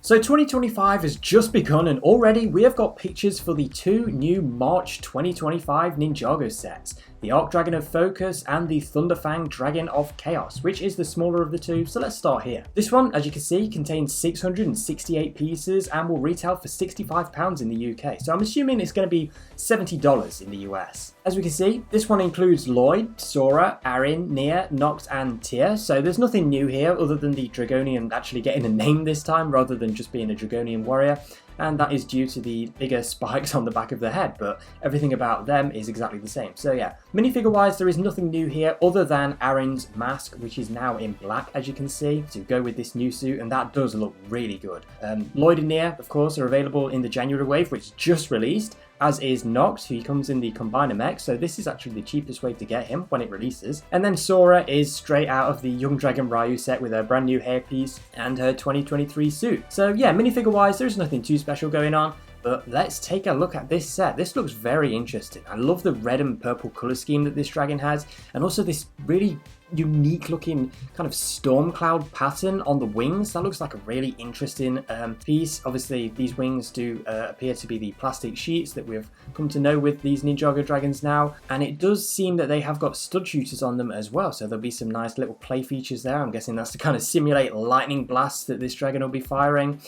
So 2025 has just begun and already we have got pictures for the two new March 2025 Ninjago sets. The ZARKT Dragon of Focus and the Thunderfang Dragon of Chaos, which is the smaller of the two, so let's start here. This one, as you can see, contains 668 pieces and will retail for £65 in the UK, so I'm assuming it's going to be $70 in the US. As we can see, this one includes Lloyd, Sora, Arin, Nia, Noct and Tia, so there's nothing new here other than the Dragonian actually getting a name this time rather than just being a Dragonian warrior. And that is due to the bigger spikes on the back of the head, but everything about them is exactly the same. So yeah, minifigure wise there is nothing new here other than Arin's mask, which is now in black as you can see, to go with this new suit, and that does look really good. Lloyd and Nia of course are available in the January wave, which just released, as is Noct, who comes in the Combiner mech, so this is actually the cheapest way to get him when it releases. And then Sora is straight out of the Young Dragon Ryu set with her brand new hairpiece and her 2023 suit. So yeah, minifigure wise there's nothing too special going on. But let's take a look at this set. This looks very interesting. I love the red and purple colour scheme that this dragon has, and also this really unique looking kind of storm cloud pattern on the wings. That looks like a really interesting piece. Obviously these wings do appear to be the plastic sheets that we've come to know with these Ninjago dragons now, and it does seem that they have got stud shooters on them as well, so there'll be some nice little play features there. I'm guessing that's to kind of simulate lightning blasts that this dragon will be firing.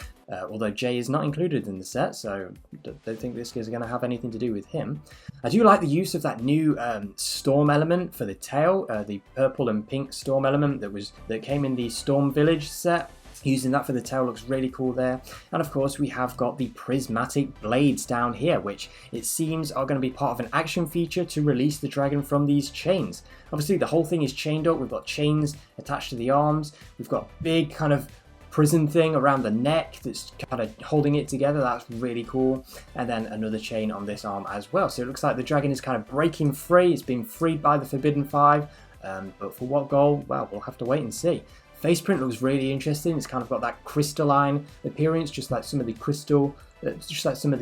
Although Jay is not included in the set, so I don't think this is going to have anything to do with him. I do like the use of that new storm element for the tail, the purple and pink storm element that came in the Storm Village set. Using that for the tail looks really cool there. And of course we have got the prismatic blades down here, which it seems are going to be part of an action feature to release the dragon from these chains. Obviously the whole thing is chained up, we've got chains attached to the arms, we've got big kind of prison thing around the neck that's kind of holding it together. That's really cool. And then another chain on this arm as well. So it looks like the dragon is kind of breaking free. It's been freed by the Forbidden Five, but for what goal? Well, we'll have to wait and see. Face print looks really interesting. It's kind of got that crystalline appearance, just like some of the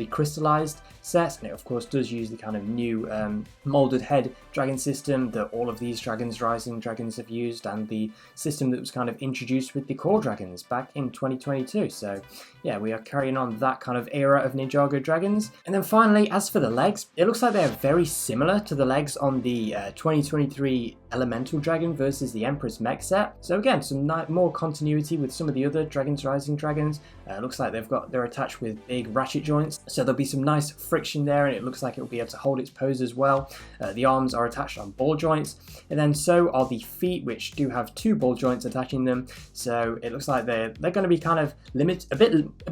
crystallized sets, and it of course does use the kind of new molded head dragon system that all of these rising dragons have used, and the system that was kind of introduced with the core dragons back in 2022. So yeah, we are carrying on that kind of era of Ninjago dragons. And then finally, as for the legs, it looks like they're very similar to the legs on the 2023 Elemental Dragon versus the Empress mech set. So again, some more continuity with some of the other rising dragons. Looks like they're attached with big ratchet joints, so there'll be some nice friction there, and it looks like it will be able to hold its pose as well. The arms are attached on ball joints, and then so are the feet, which do have two ball joints attaching them. So it looks like they're going to be kind of a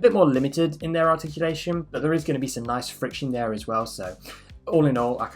bit more limited in their articulation, but there is going to be some nice friction there as well. So all in all, I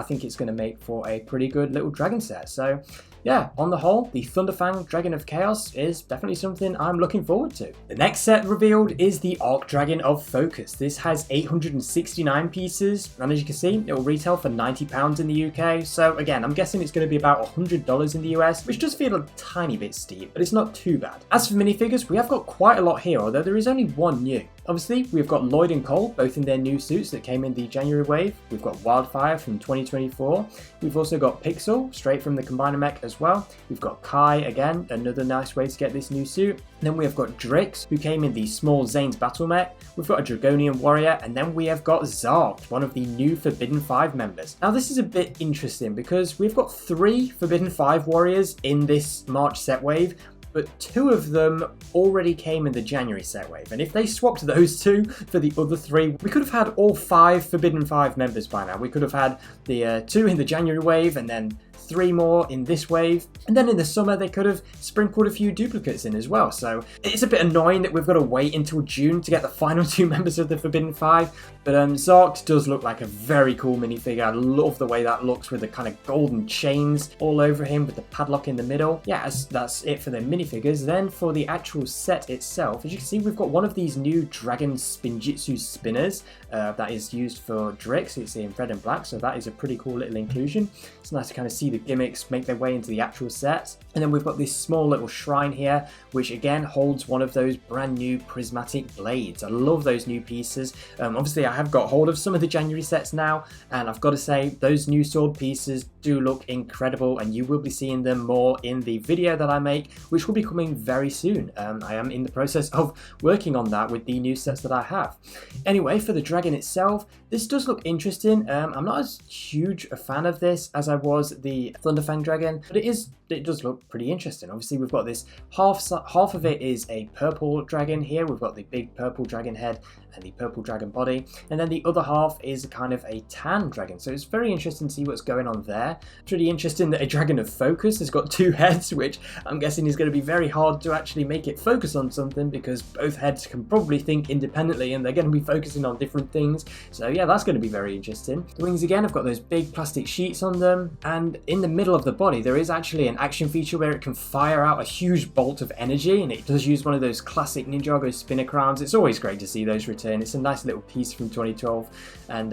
think it's going to make for a pretty good little dragon set. So yeah, on the whole, the Thunderfang Dragon of Chaos is definitely something I'm looking forward to. The next set revealed is the ZARKT Dragon of Focus. This has 869 pieces, and as you can see, it will retail for £90 in the UK. So again, I'm guessing it's going to be about $100 in the US, which does feel a tiny bit steep, but it's not too bad. As for minifigures, we have got quite a lot here, although there is only one new. Obviously, we've got Lloyd and Cole, both in their new suits that came in the January wave. We've got Wildfire from 2024. We've also got Pixel, straight from the Combiner mech as well. We've got Kai, again, another nice way to get this new suit. Then we have got Drix, who came in the small Zane's battle mech. We've got a Dragonian warrior, and then we have got ZARKT, one of the new Forbidden Five members. Now this is a bit interesting because we've got 3 Forbidden Five warriors in this March set wave, but 2 of them already came in the January set wave. And if they swapped those 2 for the other 3, we could have had all 5 Forbidden Five members by now. We could have had the 2 in the January wave, and then 3 more in this wave, and then in the summer they could have sprinkled a few duplicates in as well. So it's a bit annoying that we've got to wait until June to get the final 2 members of the Forbidden Five, but ZARKT does look like a very cool minifigure. I love the way that looks with the kind of golden chains all over him with the padlock in the middle. Yeah, that's it for the minifigures. Then for the actual set itself, as you can see, we've got one of these new Dragon Spinjitzu spinners that is used for Drix. It's in red and black, so that is a pretty cool little inclusion. It's nice to kind of see see the gimmicks make their way into the actual sets. And then we've got this small little shrine here, which again holds one of those brand new prismatic blades. I love those new pieces. Obviously I have got hold of some of the January sets now, and I've got to say those new sword pieces do look incredible, and you will be seeing them more in the video that I make, which will be coming very soon. I am in the process of working on that with the new sets that I have. Anyway, for the dragon itself, this does look interesting. I'm not as huge a fan of this as I was the Thunderfang Dragon, but it does look pretty interesting. Obviously we've got this half of it is a purple dragon here. We've got the big purple dragon head and the purple dragon body, and then the other half is kind of a tan dragon. So it's very interesting to see what's going on there. Pretty interesting that a dragon of focus has got two heads, which I'm guessing is going to be very hard to actually make it focus on something, because both heads can probably think independently and they're going to be focusing on different things. So yeah, that's going to be very interesting. The wings again have got those big plastic sheets on them, and in the middle of the body there is actually an action feature where it can fire out a huge bolt of energy, and it does use one of those classic Ninjago spinner crowns. It's always great to see those return. It's a nice little piece from 2012, and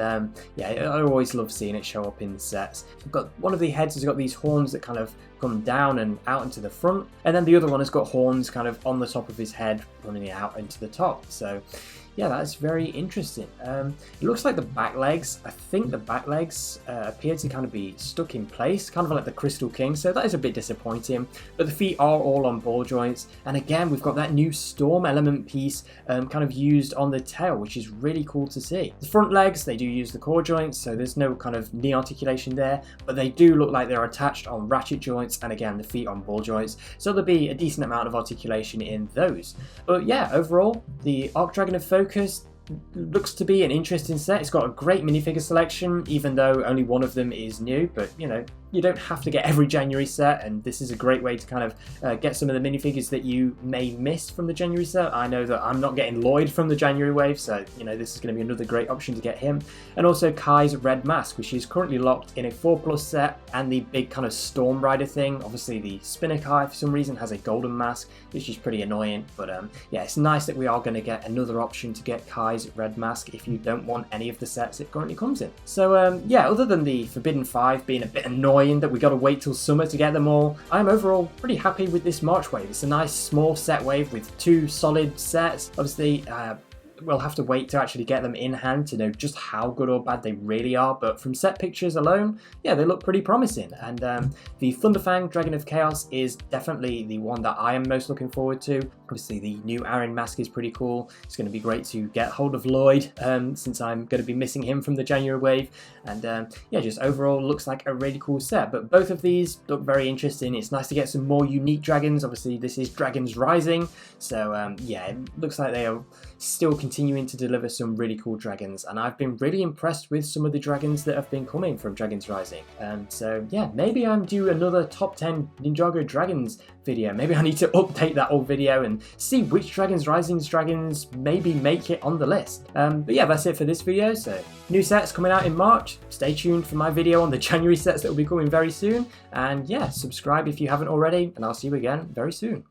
yeah, I always love seeing it show up in sets. We've got one of the heads has got these horns that kind of come down and out into the front, and then the other one has got horns kind of on the top of his head running out into the top. So yeah, that's very interesting. It looks like the back legs, I think the back legs appear to kind of be stuck in place, kind of like the Crystal King, so that is a bit disappointing. But the feet are all on ball joints, and again we've got that new storm element piece kind of used on the tail, which is really cool to see. The front legs, they do use the core joints, so there's no kind of knee articulation there, but they do look like they're attached on ratchet joints, and again the feet on ball joints, so there'll be a decent amount of articulation in those. But yeah, overall the ZARKT Dragon of Focus looks to be an interesting set. It's got a great minifigure selection, even though only one of them is new, but you know, you don't have to get every January set, and this is a great way to kind of get some of the minifigures that you may miss from the January set. I know that I'm not getting Lloyd from the January wave, so you know, this is going to be another great option to get him. And also Kai's red mask, which is currently locked in a 4+ set, and the big kind of Storm Rider thing. Obviously the spinner Kai for some reason has a golden mask, which is pretty annoying, but yeah, it's nice that we are going to get another option to get Kai's red mask if you don't want any of the sets it currently comes in. So yeah, other than the Forbidden 5 being a bit annoying that we got to wait till summer to get them all, I'm overall pretty happy with this March wave. It's a nice small set wave with 2 solid sets. Obviously we'll have to wait to actually get them in hand to know just how good or bad they really are, but from set pictures alone, yeah, they look pretty promising. And the Thunderfang Dragon of Chaos is definitely the one that I am most looking forward to. Obviously the new Aaron mask is pretty cool. It's going to be great to get hold of Lloyd, since I'm going to be missing him from the January wave. And yeah, just overall looks like a really cool set. But both of these look very interesting. It's nice to get some more unique dragons. Obviously this is Dragons Rising, so yeah, it looks like they are still continuing to deliver some really cool dragons, and I've been really impressed with some of the dragons that have been coming from Dragons Rising. So yeah, maybe I'm due another top 10 Ninjago dragons video. Maybe I need to update that old video and see which Dragons Rising's dragons maybe make it on the list. But yeah, that's it for this video. So new sets coming out in March. Stay tuned for my video on the January sets that will be coming very soon, and yeah, subscribe if you haven't already, and I'll see you again very soon.